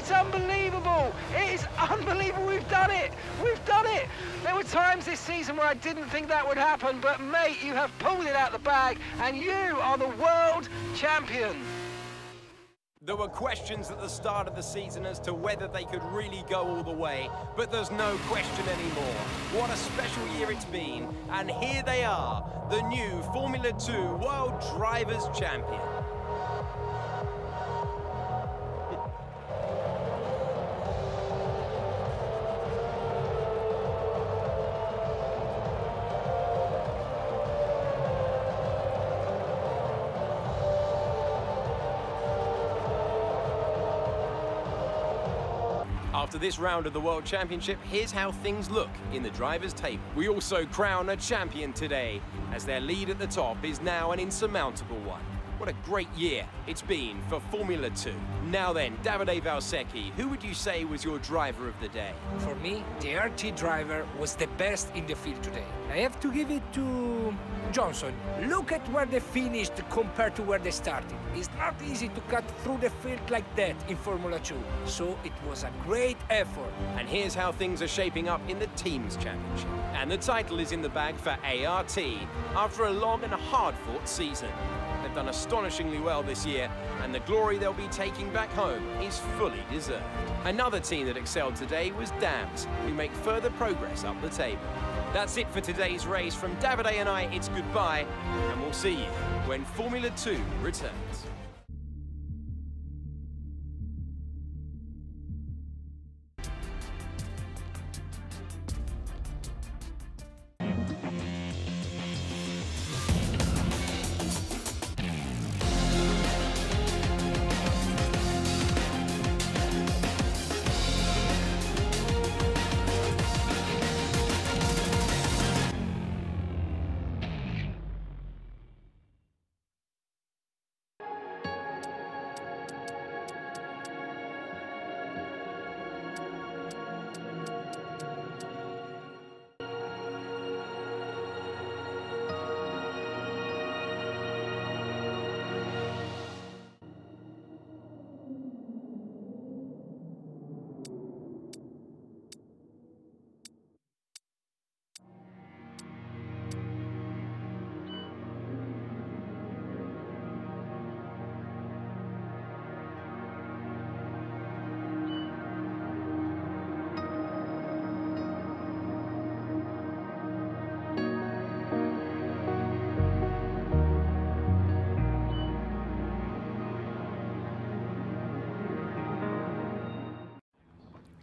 It's unbelievable. It is unbelievable. We've done it. We've done it. There were times this season where I didn't think that would happen, but mate, you have pulled it out the bag and you are the world champion. There were questions at the start of the season as to whether they could really go all the way, but there's no question anymore. What a special year it's been, and here they are, the new Formula 2 World Drivers' Champion. After this round of the World Championship, here's how things look in the drivers' table. We also crown a champion today, as their lead at the top is now an insurmountable one. What a great year it's been for Formula 2. Now then, Davide Valsecchi, who would you say was your driver of the day? For me, the RT driver was the best in the field today. I have to give it to Johnson. Look at where they finished compared to where they started. It's not easy to cut through the field like that in Formula 2, so it was a great effort. And here's how things are shaping up in the Teams Championship. And the title is in the bag for ART after a long and hard-fought season. They've done astonishingly well this year, and the glory they'll be taking back home is fully deserved. Another team that excelled today was Dams, who make further progress up the table. That's it for today's race. From Davide and I, it's goodbye, and we'll see you when Formula 2 returns.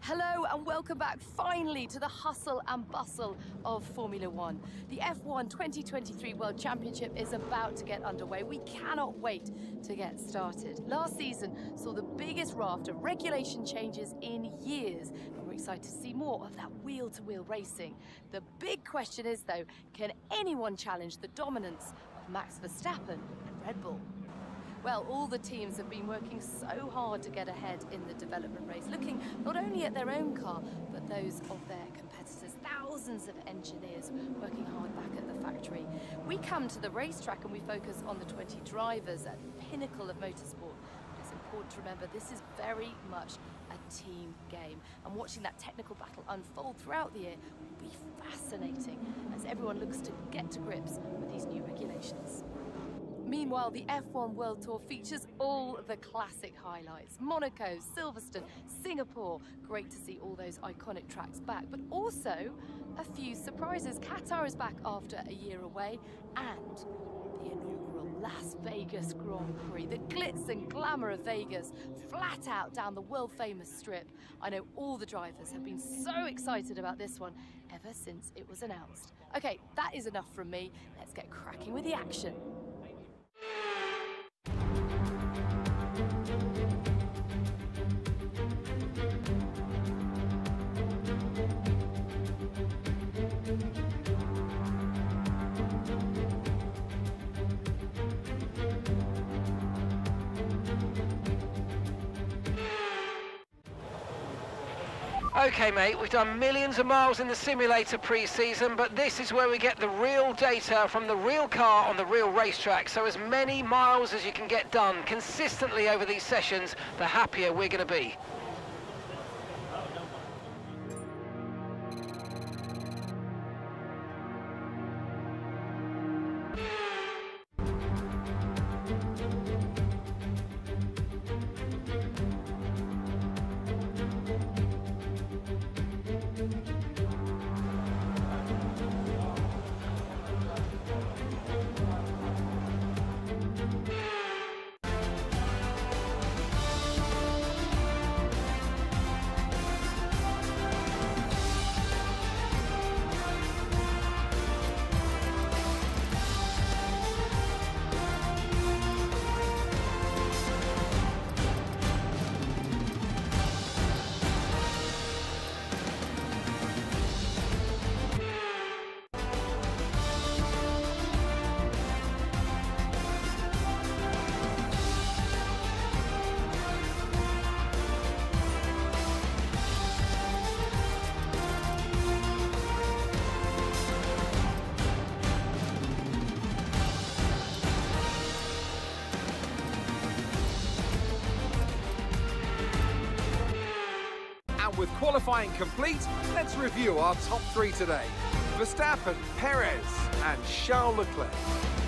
Hello and welcome back finally to the hustle and bustle of Formula One. The F1 2023 World Championship is about to get underway. We cannot wait to get started. Last season saw the biggest raft of regulation changes in years, and we're excited to see more of that wheel-to-wheel racing. The big question is though, can anyone challenge the dominance of Max Verstappen and Red Bull? Well, all the teams have been working so hard to get ahead in the development race, looking not only at their own car, but those of their competitors. Thousands of engineers working hard back at the factory. We come to the racetrack and we focus on the 20 drivers at the pinnacle of motorsport. But it's important to remember this is very much a team game. And watching that technical battle unfold throughout the year will be fascinating as everyone looks to get to grips with these new regulations. Meanwhile, the F1 World Tour features all the classic highlights. Monaco, Silverstone, Singapore. Great to see all those iconic tracks back, but also a few surprises. Qatar is back after a year away, and the inaugural Las Vegas Grand Prix. The glitz and glamour of Vegas, flat out down the world-famous strip. I know all the drivers have been so excited about this one ever since it was announced. Okay, that is enough from me. Let's get cracking with the action. Okay, mate, we've done millions of miles in the simulator pre-season, but this is where we get the real data from the real car on the real racetrack. So as many miles as you can get done consistently over these sessions, the happier we're going to be. with qualifying complete, let's review our top three today. Verstappen, Perez and Charles Leclerc.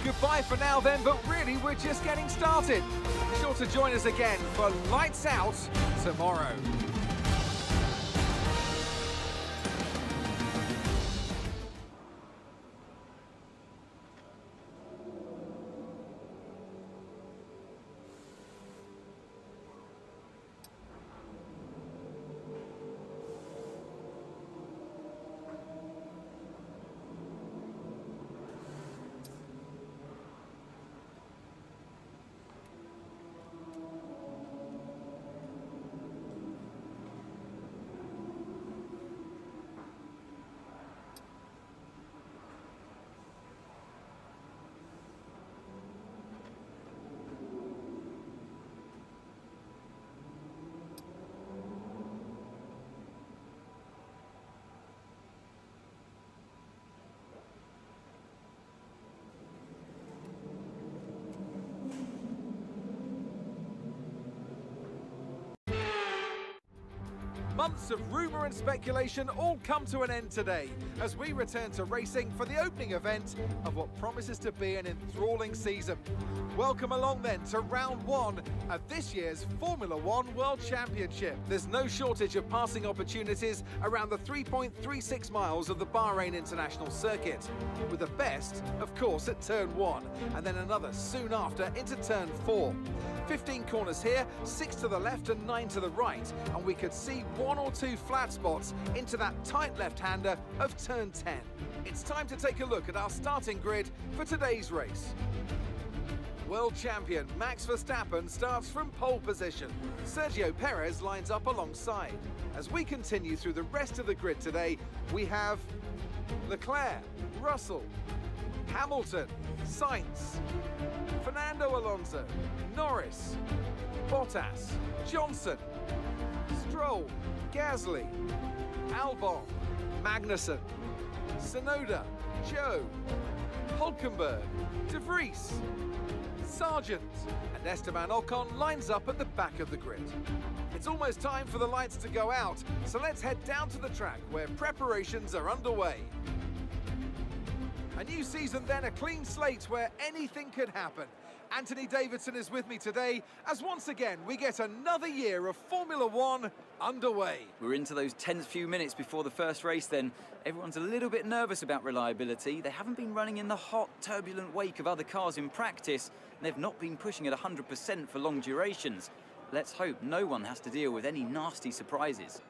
Goodbye for now then, but really we're just getting started. Be sure to join us again for Lights Out tomorrow. Months of rumour and speculation all come to an end today as we return to racing for the opening event of what promises to be an enthralling season. Welcome along then to round one of this year's Formula One World Championship. There's no shortage of passing opportunities around the 3.36 miles of the Bahrain International Circuit, with the best, of course, at turn 1 and then another soon after into turn 4. 15 corners here, 6 to the left and 9 to the right, and we could see 1 or 2 flat spots into that tight left-hander of turn 10. It's time to take a look at our starting grid for today's race. World champion Max Verstappen starts from pole position. Sergio Perez lines up alongside. As we continue through the rest of the grid today, we have Leclerc, Russell, Hamilton, Sainz, Fernando Alonso, Norris, Bottas, Johnson, Stroll, Gasly, Albon, Magnussen, Tsunoda, Zhou, Hulkenberg, De Vries, Sargent, and Esteban Ocon lines up at the back of the grid. It's almost time for the lights to go out, so let's head down to the track where preparations are underway. A new season then, a clean slate where anything could happen. Anthony Davidson is with me today as once again we get another year of Formula One underway. We're into those tense few minutes before the first race then. Everyone's a little bit nervous about reliability. They haven't been running in the hot, turbulent wake of other cars in practice, and they've not been pushing at 100% for long durations. Let's hope no one has to deal with any nasty surprises.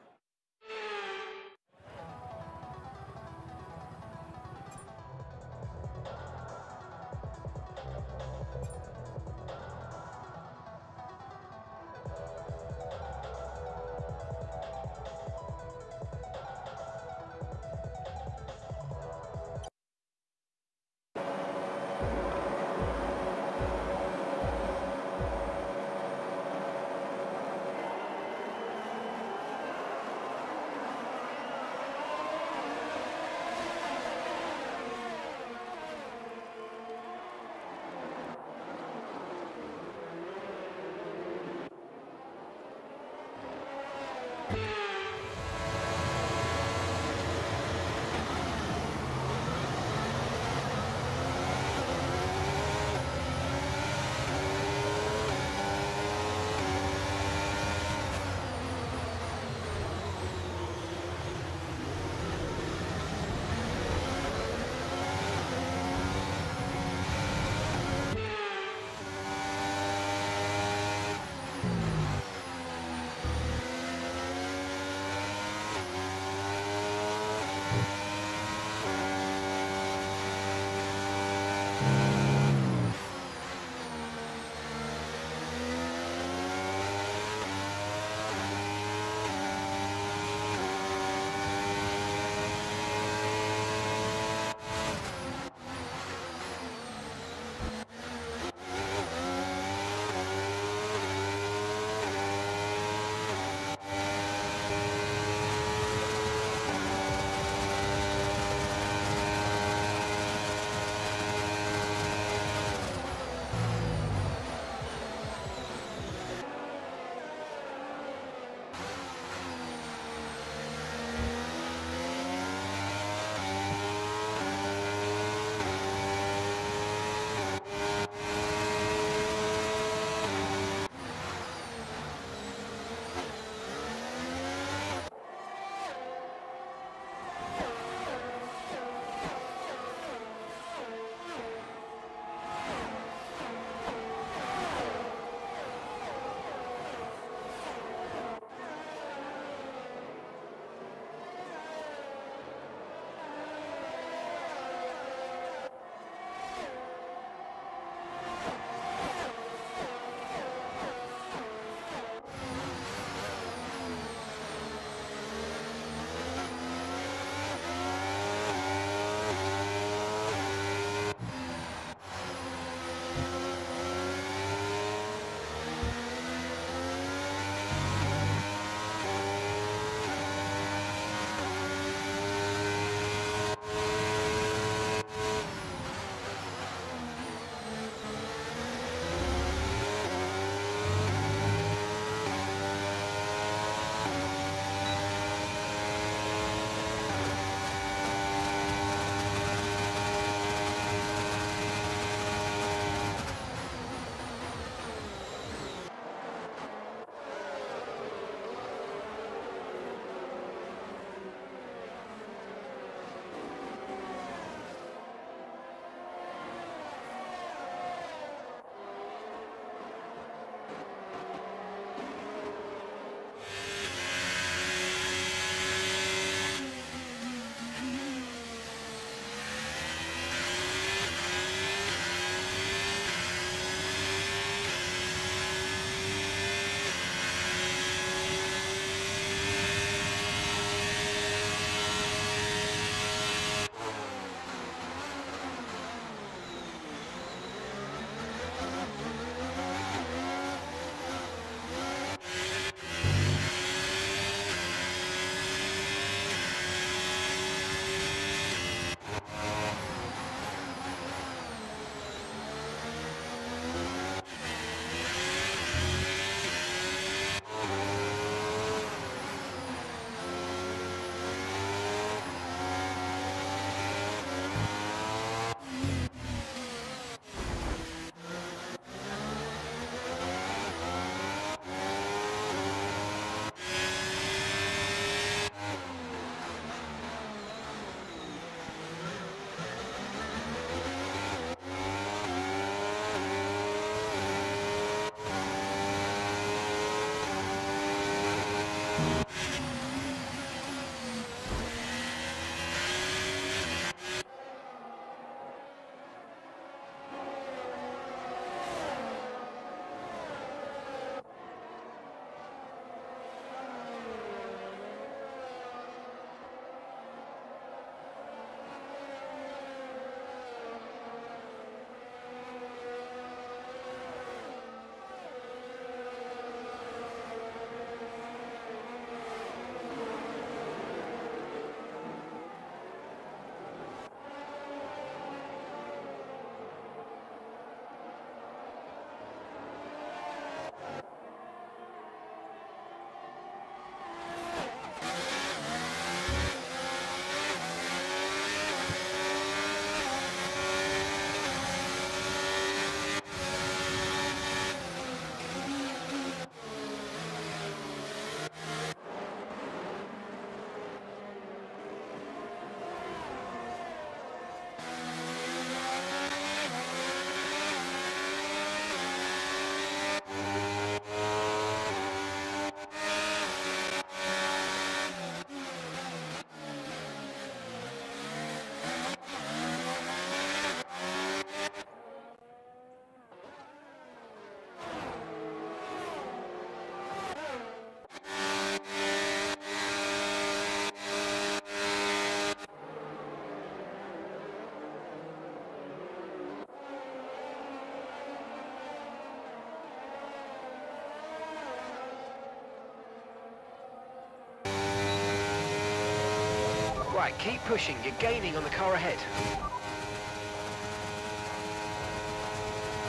Right, keep pushing. You're gaining on the car ahead.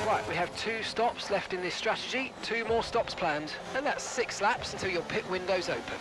Right, we have 2 stops left in this strategy, 2 more stops planned, and that's 6 laps until your pit window's open.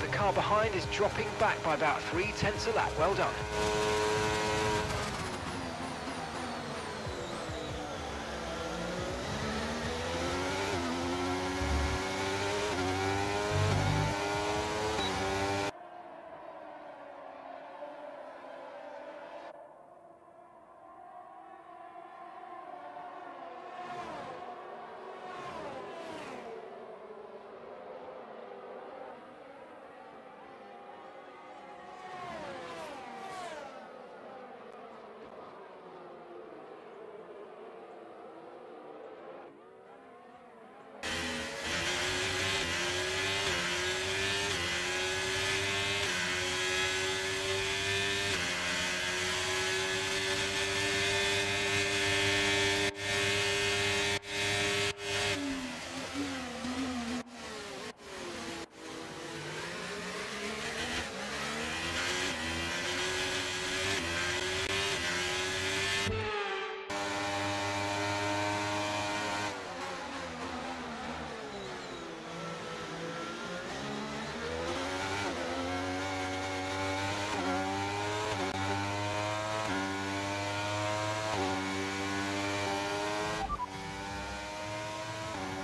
The car behind is dropping back by about 0.3 a lap. Well done.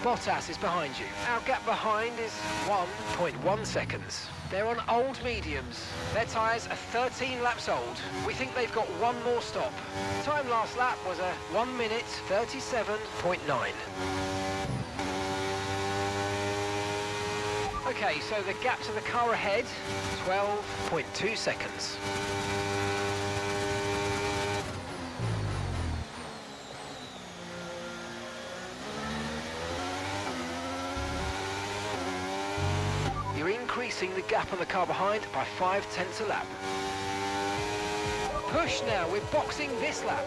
Bottas is behind you. Our gap behind is 1.1 seconds. They're on old mediums. Their tyres are 13 laps old. We think they've got 1 more stop. Time last lap was a 1 minute 37.9. Okay, so the gap to the car ahead, 12.2 seconds. You're increasing the gap on the car behind by 0.5 a lap. Push now, we're boxing this lap.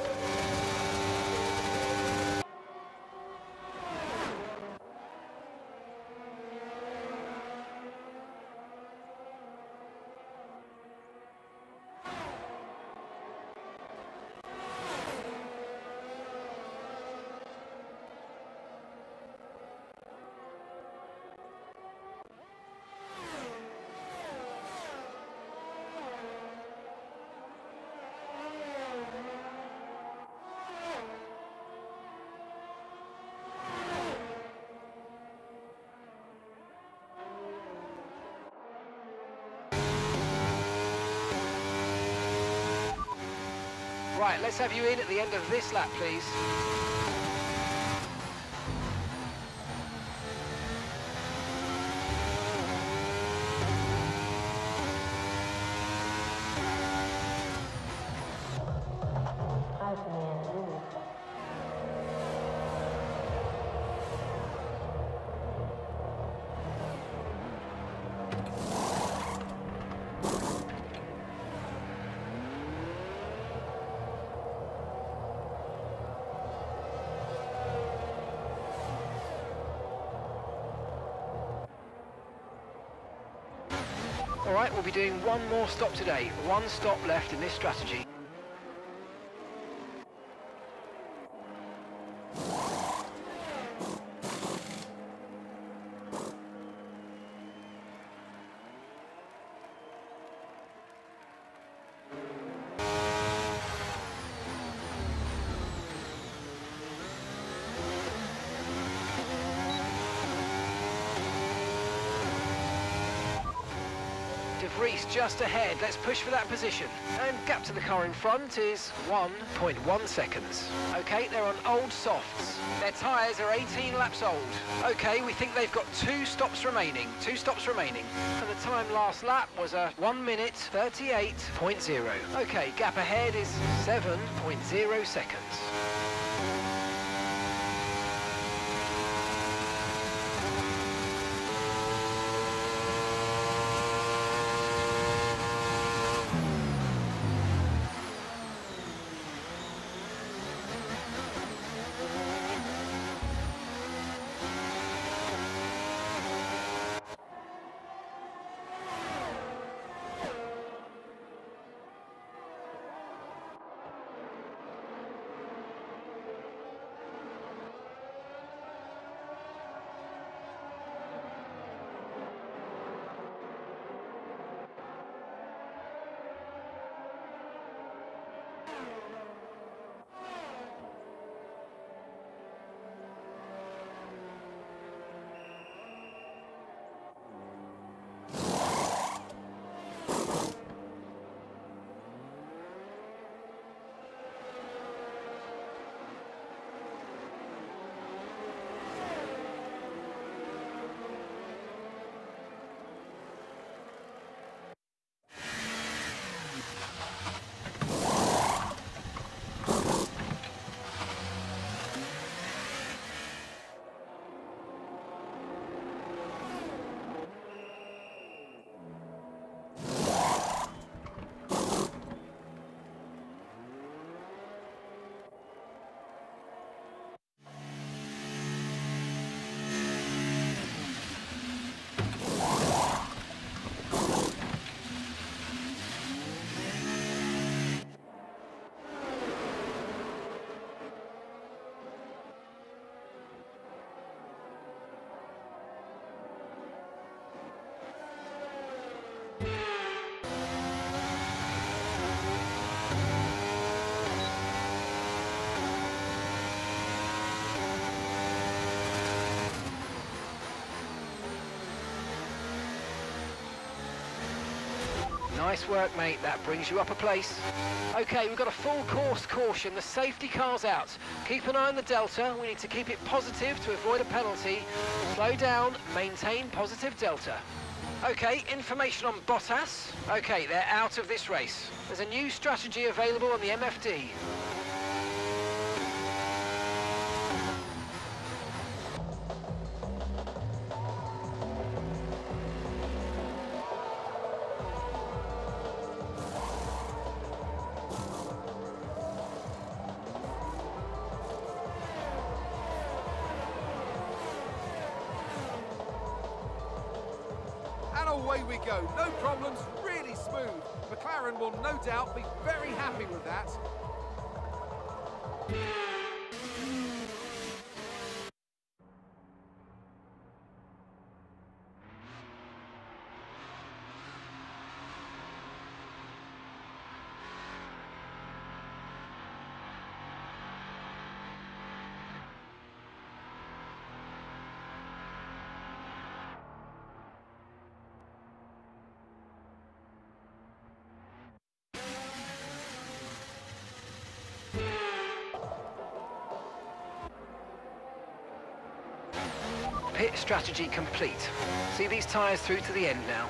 Right, let's have you in at the end of this lap, please. All right, we'll be doing one more stop today. One stop left in this strategy. Reese just ahead. Let's push for that position. And gap to the car in front is 1.1 seconds. Okay, they're on old softs. Their tyres are 18 laps old. Okay, we think they've got 2 stops remaining. 2 stops remaining. And the time last lap was a 1 minute 38.0. Okay, gap ahead is 7.0 seconds. Nice work, mate. That brings you up a place. Okay, we've got a full course caution. The safety car's out. Keep an eye on the delta. We need to keep it positive to avoid a penalty. Slow down, maintain positive delta. Okay, information on Bottas. Okay, they're out of this race. There's a new strategy available on the MFD. And away we go. No problems, really smooth. McLaren will no doubt be very happy with that. Pit strategy complete. See these tyres through to the end now.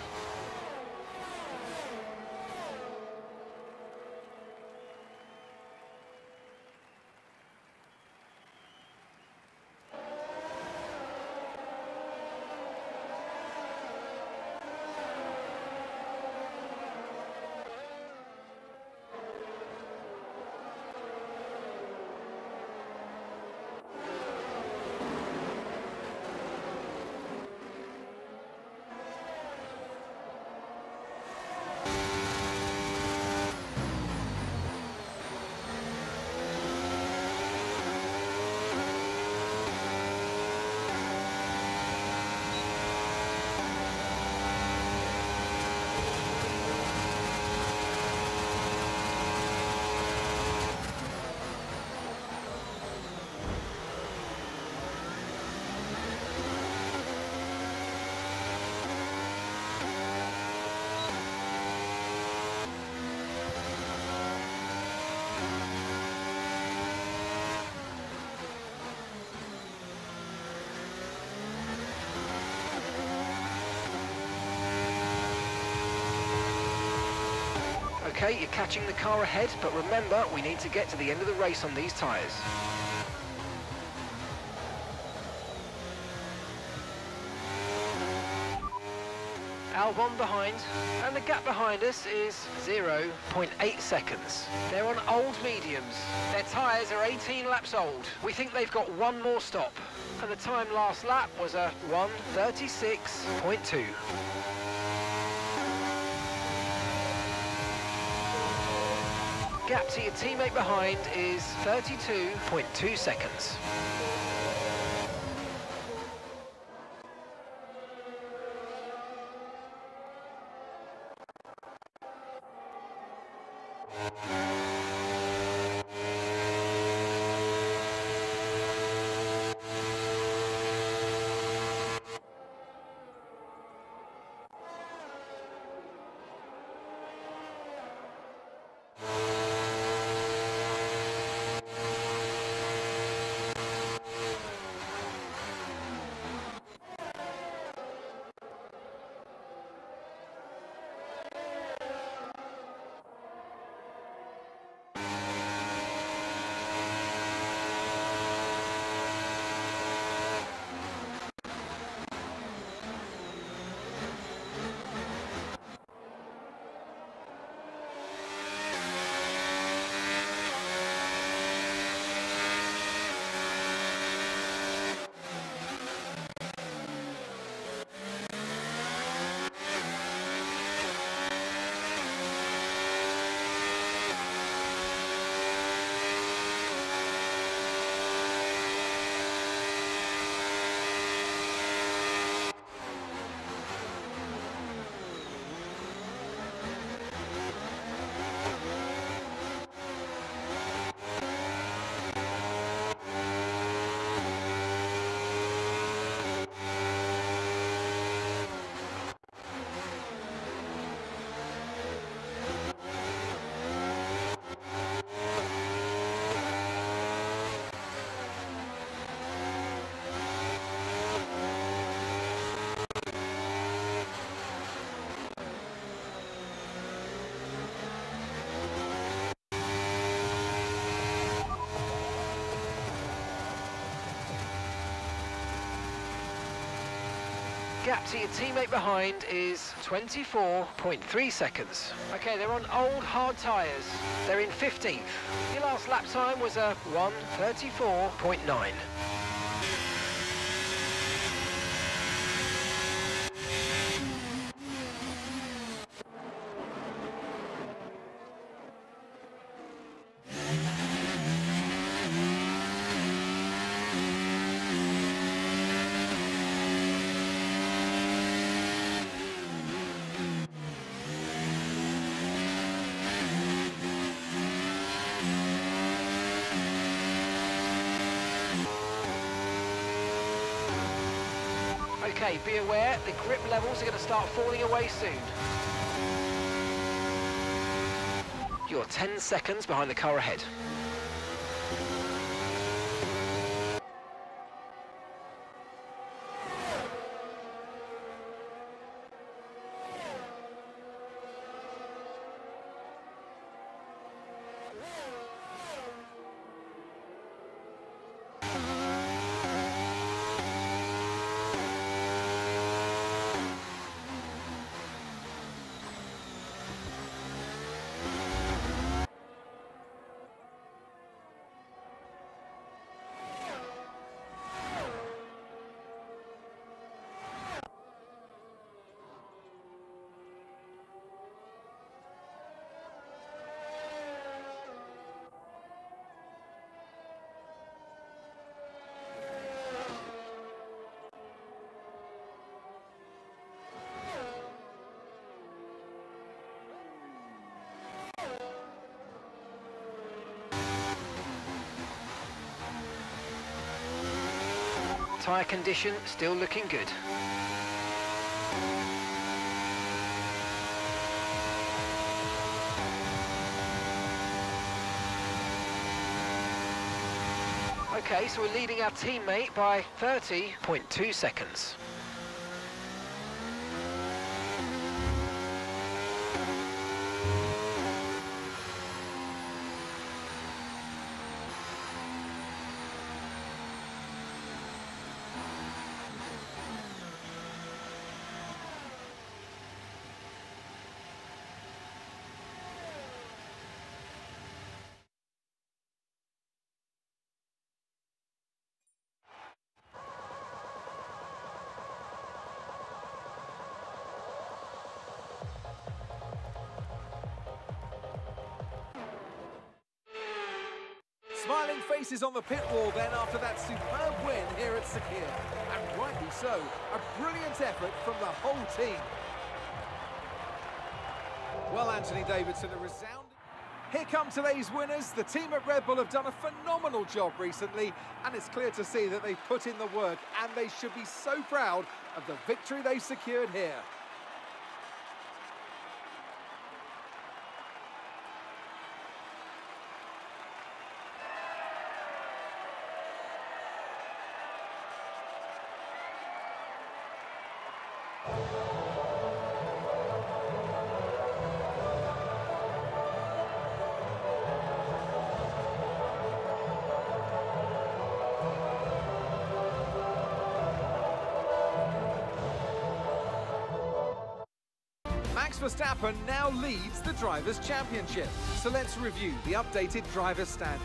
Okay, you're catching the car ahead, but remember, we need to get to the end of the race on these tyres. Albon behind, and the gap behind us is 0.8 seconds. They're on old mediums. Their tyres are 18 laps old. We think they've got one more stop, and the time last lap was a 1:36.2. Gap to your teammate behind is 32.2 seconds. Gap to your teammate behind is 24.3 seconds. Okay, they're on old hard tyres. They're in 15th. Your last lap time was a 1:34.9. Okay, be aware, the grip levels are going to start falling away soon. You're 10 seconds behind the car ahead. Tyre condition still looking good. Okay, so we're leading our teammate by 30.2 seconds. Smiling faces on the pit wall then after that superb win here at Sakir. And rightly so, a brilliant effort from the whole team. Well, Anthony Davidson, a resounding... Here come today's winners. The team at Red Bull have done a phenomenal job recently, and it's clear to see that they've put in the work, and they should be so proud of the victory they've secured here. Max Verstappen now leads the Drivers' Championship. So let's review the updated Drivers' standings.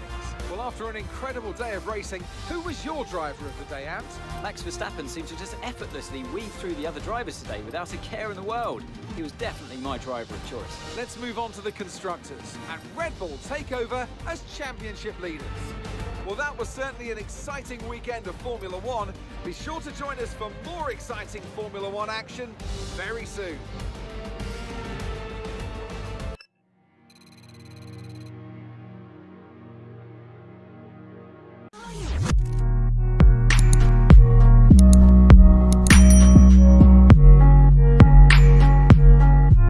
Well, after an incredible day of racing, who was your driver of the day, Ant? Max Verstappen seemed to just effortlessly weave through the other drivers today without a care in the world. He was definitely my driver of choice. Let's move on to the Constructors, and Red Bull take over as championship leaders. Well, that was certainly an exciting weekend of Formula One. Be sure to join us for more exciting Formula One action very soon.